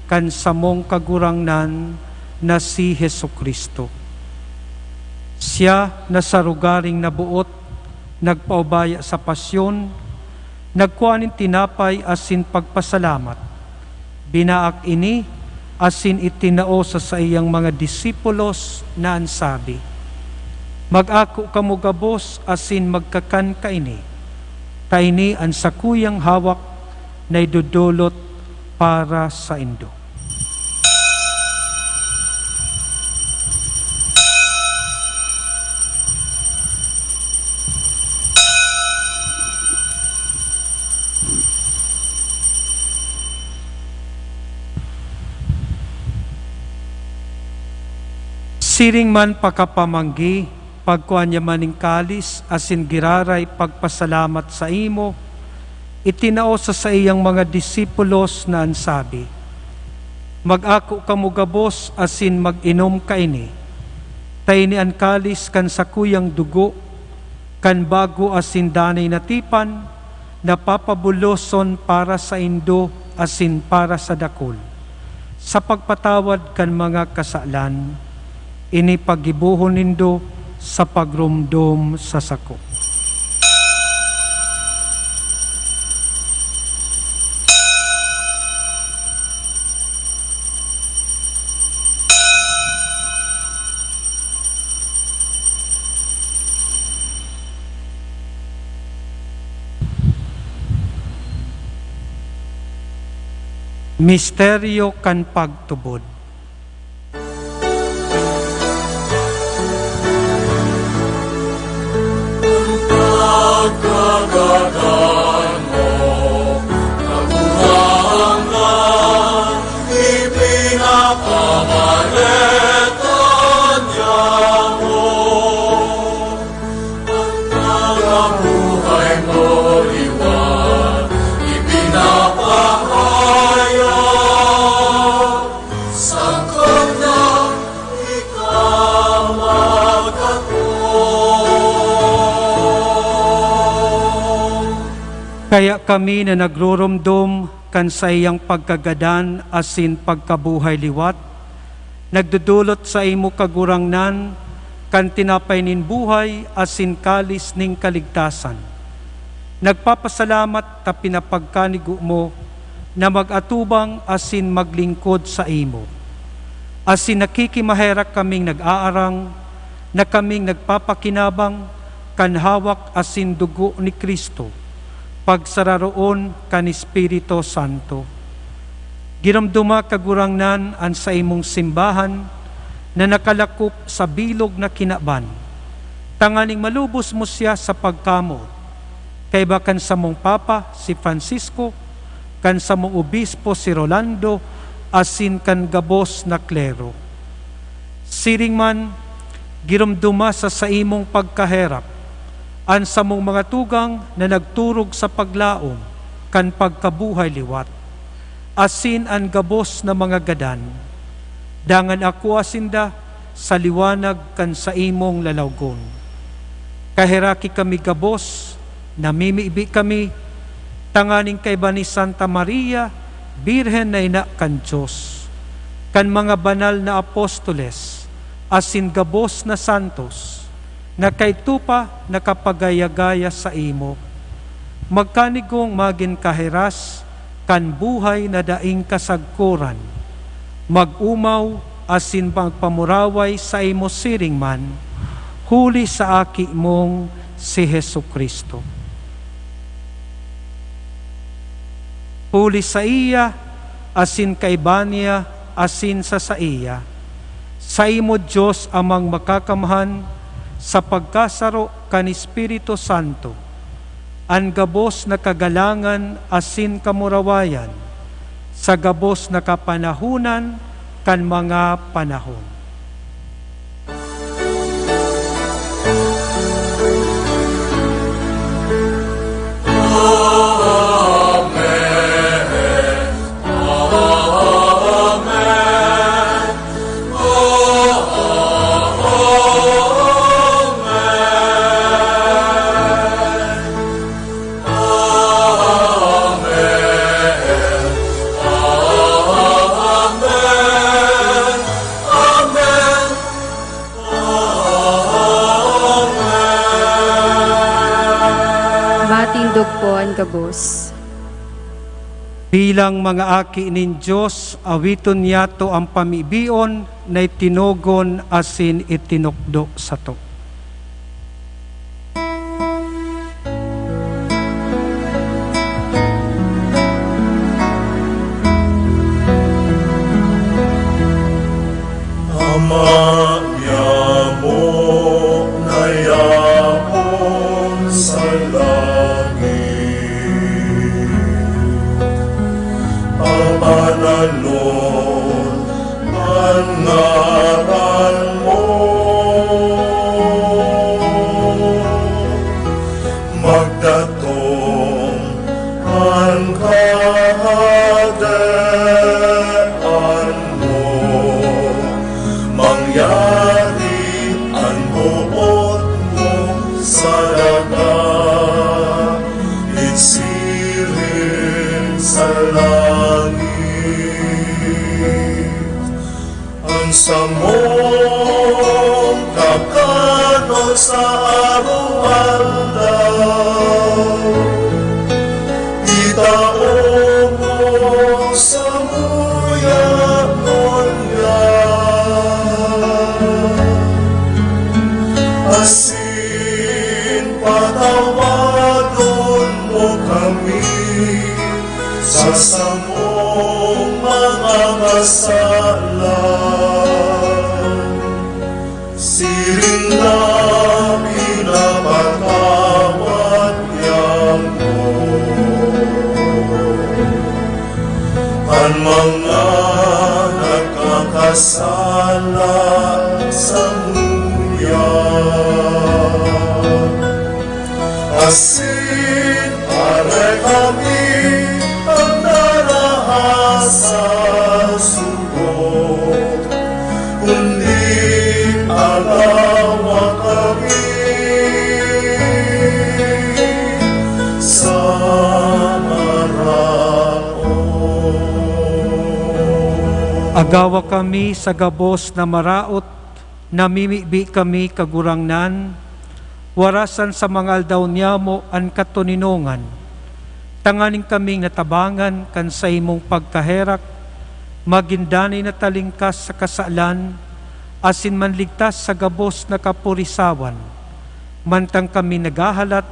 C: kan sa mong kagurangnan na si Hesukristo. Siya na sa rugaring nabuot, nagpaubaya sa pasyon, nagkuhanin tinapay asin pagpasalamat. Binaak ini asin itinao sa iyang mga disipulos na ansabi, mag-ako kamo gabos asin magkakan kaini. Kaini ang sakuyang hawak na idudulot para sa indo. Siring man pakapamanggi, pagkuhan niya maning kalis, asin giraray pagpasalamat sa imo, itinao sa iyang mga disipulos na ansabi, mag-ako kamo gabos asin mag-inom kaini, tayni an kalis kan sakuyang dugo, kan bago asin danay natipan, napapabuloson para sa indo asin para sa dakol, sa pagpatawad kan mga kasalan, ini pagibuhon nindo sa pagrumdom sa sako. Misteryo kan pagtubod.
B: Pagkagadan mo, kagurangan, ipinakamaletan niya mo. Ang nagabuhay mo liwan, ipinapahayag, sangkot na ikaw magkatulong.
C: Kaya kami na nagrurumdum kan sa iyang pagkagadan asin pagkabuhay liwat, nagdudulot sa imo kagurangnan kan tinapay nin buhay asin kalis ning kaligtasan. Nagpapasalamat ta pinapagkanigo mo na mag-atubang asin maglingkod sa imo. Asin nakikimaherak kaming nag-aarang, na kaming nagpapakinabang kan hawak asin dugo ni Kristo, pagsararoon kan Espiritu Santo. Giramduma kagurangnan an sa imong simbahan na nakalakop sa bilog na kinaban. Tanganing malubos mo siya sa pagkamo. Kay bakan sa mong Papa si Francisco, kan sa mong Obispo si Rolando, asin kan gabos na klero. Siring man, giramduma sa imong pagkaherap, an sa mong mga tugang na nagturog sa paglaom, kan pagkabuhay liwat, asin an gabos na mga gadan, dangan ako asinda sa liwanag kan sa imong lalawgon. Kahiraki kami gabos, namimiibi kami, tanganing kay ba ni Santa Maria, Birhen na ina kan Diyos, kan mga banal na apostoles, asin gabos na santos, na kay tupa nakapagayagaya sa imo. Magkanigong magin kahiras, kan buhay na daing kasagkuran. Mag-umaw, asin pagpamuraway sa imo siring man, huli sa aki mong si Hesu Kristo. Huli sa iya, asin kay Bania, asin sa iya. Sa imo Diyos amang makakamahan, sa pagkasaro kan Espiritu Santo, ang gabos na kagalangan asin kamurawayan, sa gabos na kapanahunan kan mga panahon.
A: Matindog po ang gabos.
C: Bilang mga aki nin Diyos, awiton yato ang pamibion na itinogon asin itinukdo sa to.
B: Ama niya mo na yaon sa langit, papanalon ang ngaran mo, magdatong ang kahadaan mo, mangyari ang buot mo sa dagat, isirin sa langit. Ang samong kakanon sa araw-araw, itaon mo sa muya-muya, asin patawadon mo kami sa samong mga kasalan. Siring na pinapatawad niyang mo ang mga nagkakasala sa muya. Asin pare kami ang narahasa sugot, kundi alawa kami sa maraon.
C: Agawa kami sa gabos na maraot, namimibi kami kagurangnan, warasan sa mga aldaw niya mo ang katuninongan. Tanganing kaming natabangan kan sa imong pagkaherak, magindanay na talingkas sa kasalan, asin manligtas sa gabos na kapurisawan. Mantang kami nagahalat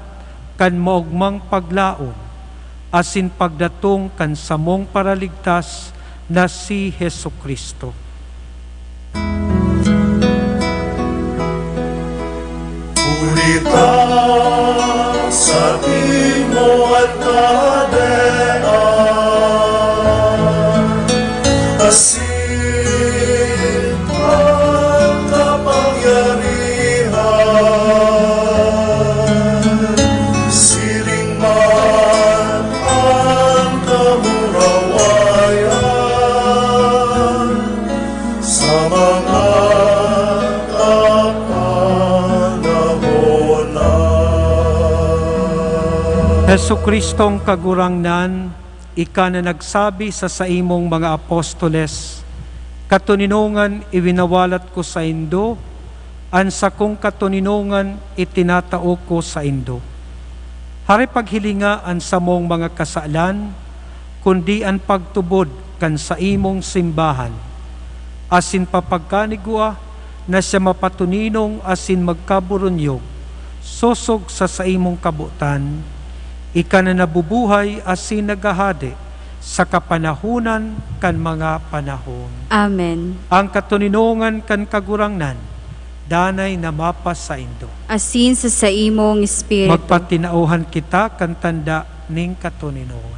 C: kan maugmang paglaom, asin pagdatong kan samong paraligtas na si Hesu Kristo.
B: Ulita sa imo at kadean, asin ang kapangyarihan, siring man ang kamurawayan sa mga
C: Hesu Kristong kagurangnan, ika na nagsabi sa imong mga apostoles, katuninongan iwinawalat ko sa indo, an sakong katuninongan itinatao ko sa indo. Hari paghilinga an samong mga kasalan, kundi an pagtubod kan sa imong simbahan. Asin papagkanigwa na siya mapatuninong asin magkaburunyog, sosog sa imong kabutan, ika na nabubuhay asin nagahade sa kapanahunan kan mga panahon.
A: Amen.
C: Ang katuninongan kan kagurangnan, danay na mapas sa indo.
A: Asin sa imong espiritu.
C: Magpatinauhan kita kan tanda ning katuninongan.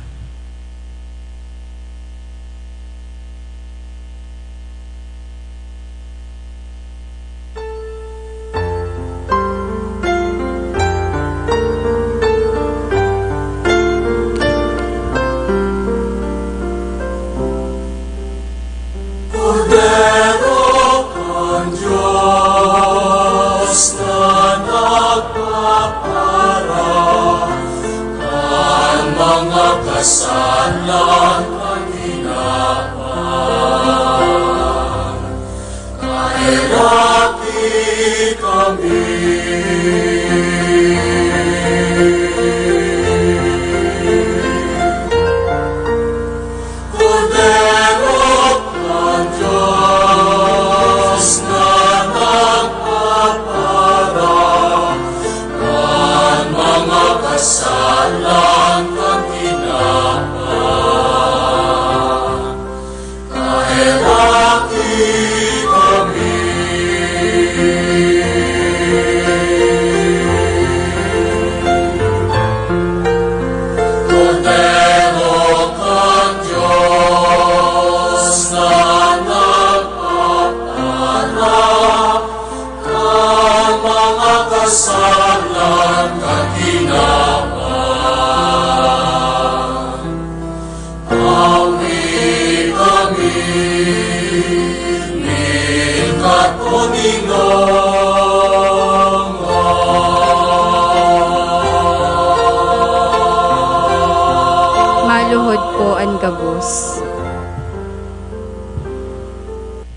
A: Maluhod po ang gabos.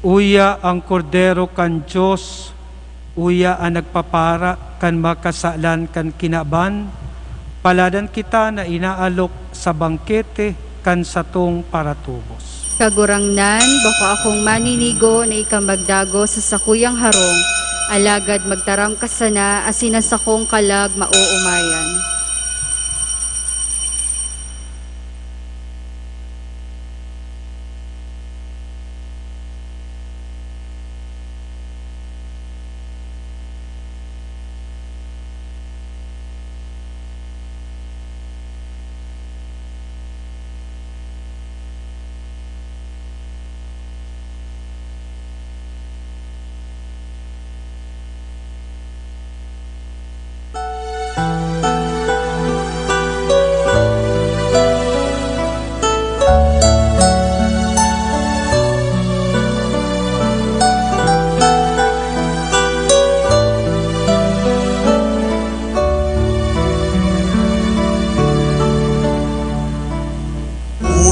C: Uya ang kordero kan Diyos, uya ang nagpapara kan makasalan kan kinaban, paladan kita na inaalok sa bangkete kan satong paratubos.
A: Kagurangnan, bako akong maninigo na ikamagdago sa sakuyang harong, alagad magtaram ka sana asin ang sakong kalag mauumayan.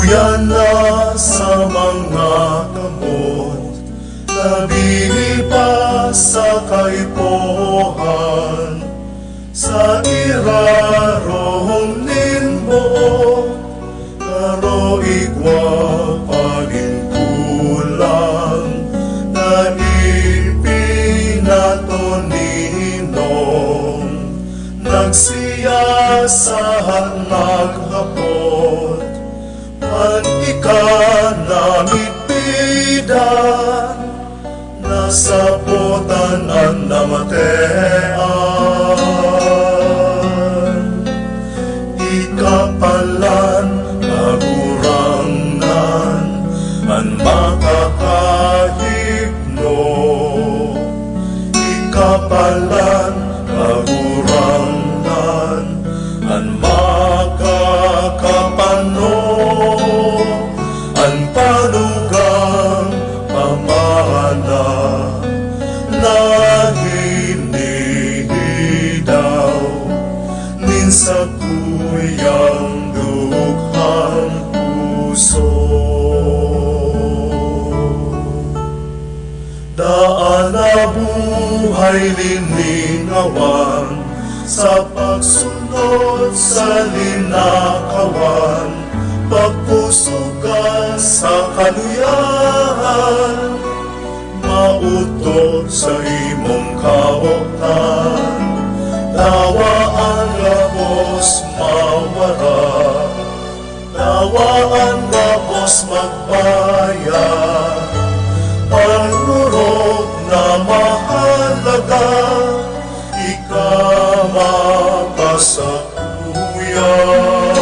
B: Uyan na sa mga kamot, nabini pa sa kaipohan, sa irarong ninbo, karo igwa pagintulang, na ipinatoninong, nagsiya sa naghapot, an ikanamit bidan, nasaputan ang namatean. Ikapalan, magurangnan, an makakahipno. Ikapalan, magurangnan, an makakapano. Ang panugang pamana na hinihidaw nin sa kuyang dukhang puso. Daan na buhay buhay liningawan, sa pagsunod sa linakawan, pagpusugan sa kaluyahan, mautot sa imong kaotan, nawa ang gabos mawara, nawa ang gabos magbaya, panurog na mahalaga, ikamakasakluyan.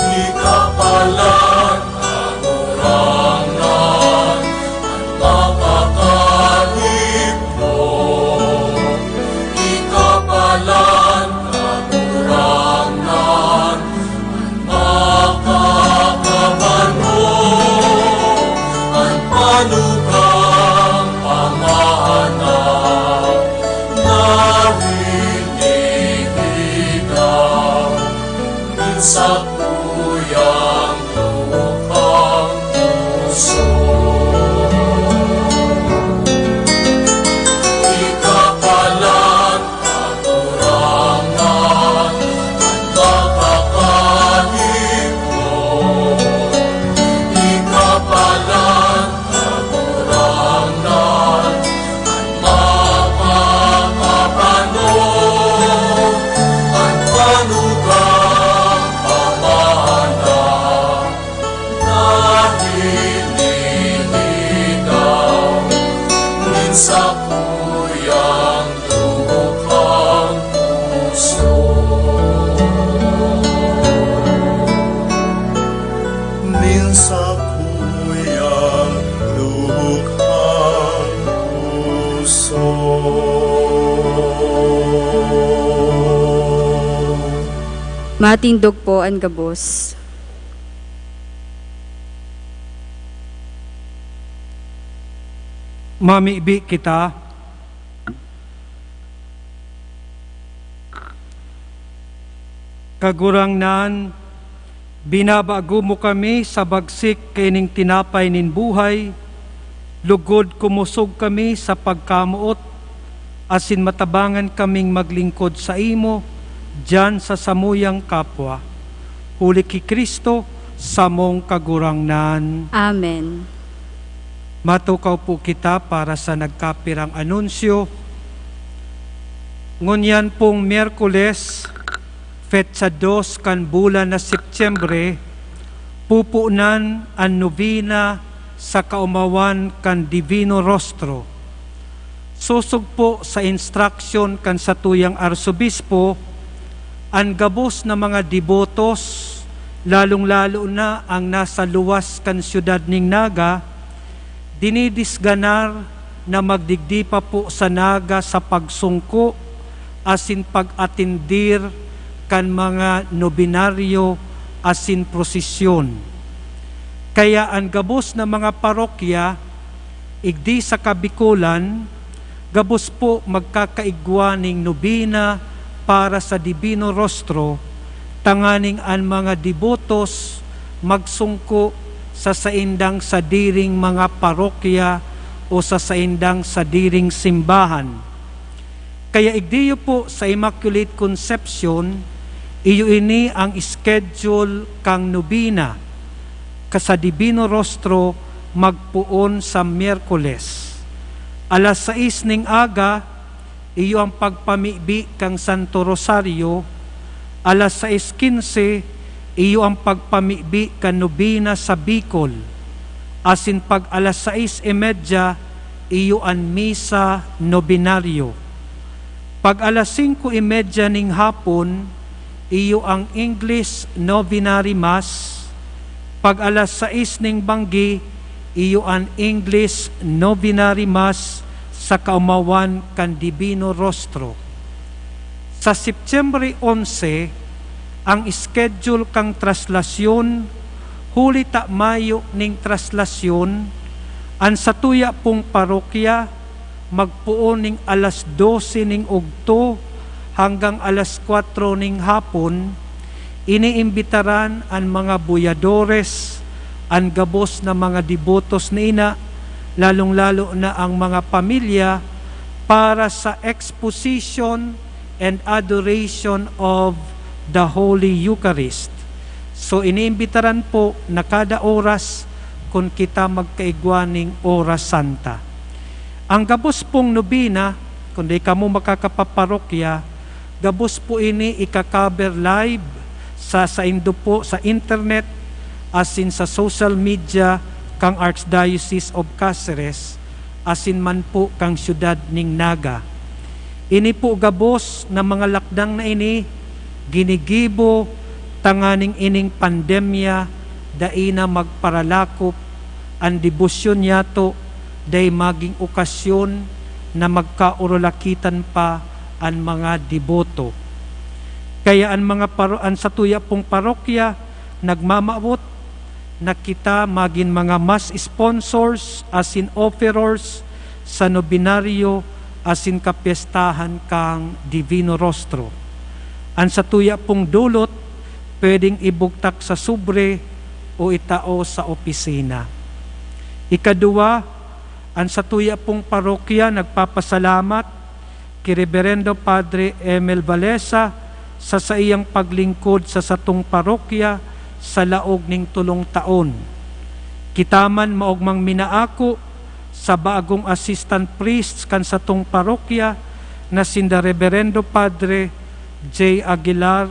B: Ikapalan ang orangan, ang makakalipno. Ikapalan ang orangan, ang makakabano, ang panugang pamahanap. Naliligaw sa kuyang lukhang puso. Ikapalan ang orangan, ang makakalipno. Ikapalan ang orangan, ang makakabano, ang panugang pamahanap. Naliligaw sa kuyang lukhang puso. Minsa kuyang lukhang puso.
A: Matindog po ang gabos.
C: Mamiibi kita, kagurangnan, binabago mo kami sa bagsik kining tinapay nin buhay, lugod kumusog kami sa pagkamuot, asin matabangan kaming maglingkod sa imo, diyan sa samuyang kapwa. Huli ki Kristo, sa mong kagurangnan.
A: Amen.
C: Matukaw po kita para sa nagkapirang anunsyo. Ngunyan pong Miyerkules, Fetsa 2 kan bulan na Setyembre, pupunan ang novena sa kaumawan kan Divino Rostro. Susog po sa instruction kan satuyang arsobispo, ang gabos na mga devotos, lalong-lalo na ang nasa luwas kan siyudad ning Naga, dinidisganar na magdigdi pa po sa Naga sa pagsungko asin pag-atindir kan mga nobinaryo asin prosesyon. Kaya ang gabos na mga parokya, igdi sa Kabikulan, gabos po magkakaigwa ning nobina para sa Divino Rostro, tanganing ang mga devotos magsungko sa saindang sadiring mga parokya o sa saindang sadiring simbahan. Kaya igdiyo po sa Immaculate Conception, iyo ini ang schedule kang nobina, kasa Divino Rostro magpuon sa Miyerkules. Alas 6 ning aga, iyo ang pagpamibi kang Santo Rosario. Alas 6:15, iyo ang pagpamibi kan nobina sa Bicol. Asin pag alas 6:30, iyo ang misa nobinaryo. Pag alas 5:30 ning hapon, iyo ang English Novenary Mass. Pag alas 6 ning banggi, iyo ang English Novenary Mass sa kaumawan kan Divino Rostro. Sa September 11, ang schedule kang traslasyon, huli ta Mayo ning traslasyon, ang satuya pong parokya, magpuon ning alas 12 ning ugto hanggang alas 4 ning hapon, iniimbitaran ang mga buyadores, ang gabos na mga devotos na ina, lalong-lalo na ang mga pamilya, para sa exposition and adoration of the Holy Eucharist. So iniimbitaran po na kada oras kung kita magkaigwaning oras santa. Ang gabos pong nobina, kung di ka mo makakapaparokya, gabos po ini ika-cover live sa indo po sa internet as in sa social media kang Archdiocese of Cáceres asin man po kang syudad ning Naga. Ini po gabos na mga lakdang na ini, ginigibo, tanganing ining pandemya, daina magparalakop, ang debosyon yato, day maging okasyon na magkaurolakitan pa ang mga deboto. Kaya ang mga an sa tuya pong parokya, nagmamaabot, na kita maging mga mass sponsors as in offerers sa nobinaryo as in kapiestahan kang Divino Rostro. Ang sa tuya pong dulot, pwedeng ibugtak sa subre o itao sa opisina. Ikadua, ang sa tuya pong parokya nagpapasalamat kay Reverendo Padre Emil Valesa sa iyang paglingkod sa satong parokya sa laog ning 3 taon. Kitaman maugmang minaako sa bagong assistant priests kan sa tong parokya na sinda Reverendo Padre J. Aguilar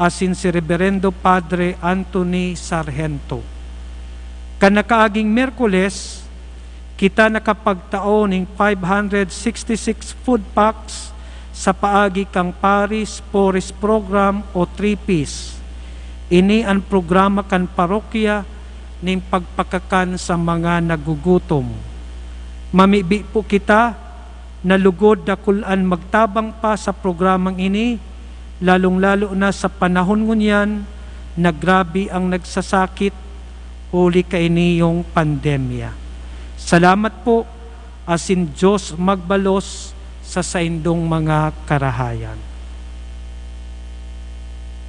C: asin si Reverendo Padre Anthony Sargento. Kanakaaging Merkules, kita nakapagtao ning 566 food packs sa paagi kang Paris Forest Program o 3Ps. Ini ang programa kan parokya ning pagpakakan sa mga nagugutom. Mamibi po kita na lugod dakulan magtabang pa sa programang ini, lalong-lalo na sa panahon ngunyan na grabe ang nagsasakit huli kaini yung pandemya. Salamat po asin Diyos magbalos sa saindong mga karahayan.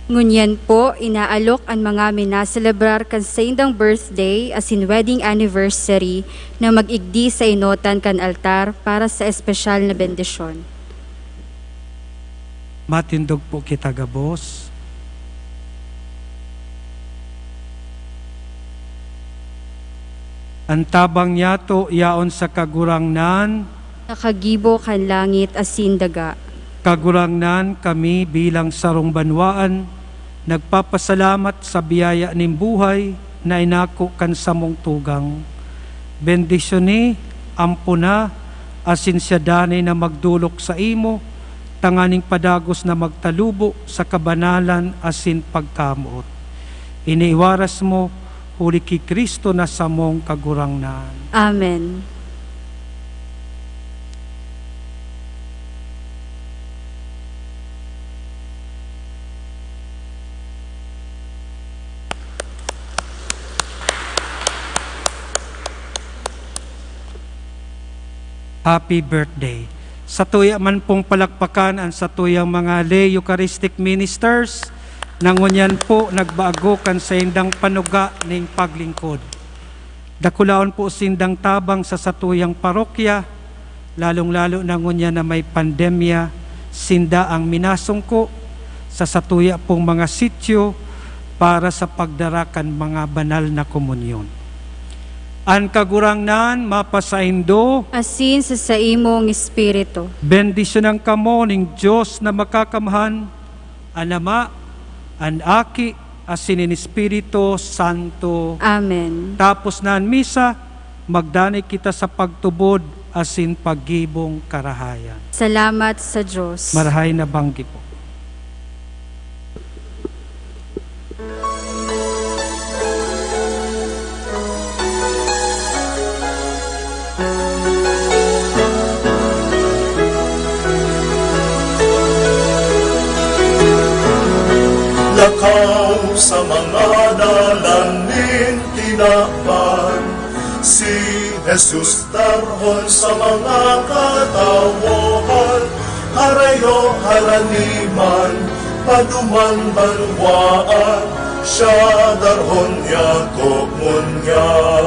A: Ngunyan po, inaalok ang mga minaselebrar kan sa indang birthday as in wedding anniversary na mag-igdi sa inotan kan altar para sa espesyal na bendisyon.
C: Matindog po kita gabos. Ang tabang yato yaon sa kagurangnan,
A: Nakagibo kan langit asin daga.
C: kagurangnan kami bilang sarong banwaan, nagpapasalamat sa biyaya ning buhay na inako kan samong tugang. Bendisyon ni, ampuna, asin siya danay na magdulok sa imo, tanganing padagos na magtalubo sa kabanalan asin pagkamuot. Iniiwaras mo, huli ki Kristo na samong kagurangnan.
A: Amen.
C: Happy birthday. Sa tuya man pong palakpakan ang sa tuyang mga lay Eucharistic ministers, nangunyan po nagbago kan sa indang panuga ning paglingkod. Dakulaon po sindang tabang sa satuyang parokya, lalong-lalo nangunyan na may pandemya, sinda ang minasungko sa satuya pong mga sityo para sa pagdarakan mga banal na komunyon. An kagurangnan mapasaindo,
A: Asin sa imong espiritu.
C: bendisyonan kamo ning Diyos na makakamahan, an Ama, an Aki, asin in Espiritu Santo.
A: Amen.
C: Tapos na ang misa, magdanay kita sa pagtubod asin paggibong karahayan.
A: Salamat sa Diyos.
C: Marahay na banggi po.
B: Lakaw sa mga dalanin tinakpan, si Jesus tarhon sa mga katawohan, harayo haraniman, paduman banwaan, siya darhon niya komunyan.